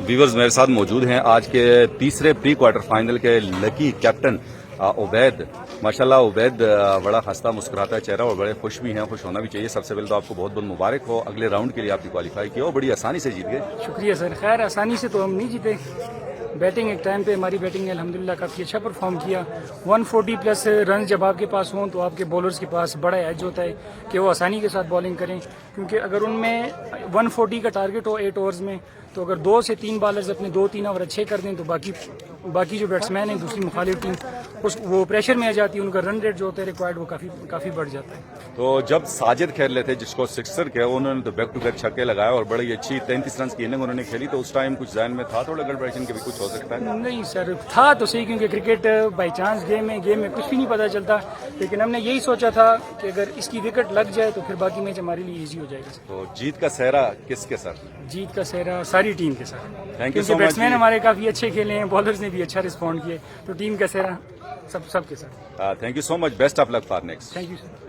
Viewers मेरे साथ मौजूद हैं आज के तीसरे प्री क्वार्टर फाइनल के लकी कैप्टन उबैद। माशाल्लाह उबैद बड़ा हंसता मुस्कुराता चेहरा और बड़े खुश भी हैं, खुश होना भी चाहिए। सबसे पहले तो आपको बहुत बहुत मुबारक हो, अगले राउंड के लिए आपकी क्वालिफाई किया और बड़ी आसानी से जीत गए। शुक्रिया सर। खैर आसानी से तो हम नहीं जीते, बैटिंग एक टाइम पे हमारी बैटिंग ने अल्हम्दुलिल्लाह काफ़ी अच्छा परफॉर्म किया। 140 प्लस रन जब आपके पास हों तो आपके बॉलर्स के पास बड़ा एज होता है कि वो आसानी के साथ बॉलिंग करें, क्योंकि अगर उनमें 140 का टारगेट हो 8 ओवर्स में तो अगर 2 से 3 बॉलर्स अपने 2-3 ओवर अच्छे कर दें तो बाकी जो बैट्समैन हैं दूसरी मुखालिफ टीम वो प्रेशर में आ जाती है, उनका रन रेट जो होता है रिक्वायर्ड वो काफ़ी बढ़ जाता है। तो जब साजिद खेल रहे थे जिसको सिक्सर किया, उन्होंने तो बैक टू बैक छक्के लगाया और बड़ी अच्छी 33 रन की इनिंग उन्होंने खेली, तो उस टाइम कुछ ज़हन में था थोड़ा गड़बड़ेशन के भी कुछ हो सकता है? नहीं सर, था तो सही, क्योंकि क्रिकेट बाई चांस गेम में कुछ भी नहीं पता चलता, लेकिन हमने यही सोचा था कि अगर इसकी विकेट लग जाए तो फिर बाकी मैच हमारे लिए ईजी हो जाएगा। तो जीत का सेहरा किसके सर? जीत का सेहरा सारी टीम के साथ। Thank you so much. Batsman हमारे काफ़ी अच्छे खेले हैं, बॉलर्स ने भी अच्छा रिस्पॉन्ड किए, तो टीम का सेहरा सबके साथ। Thank you so much, best of luck for next. Thank you sir.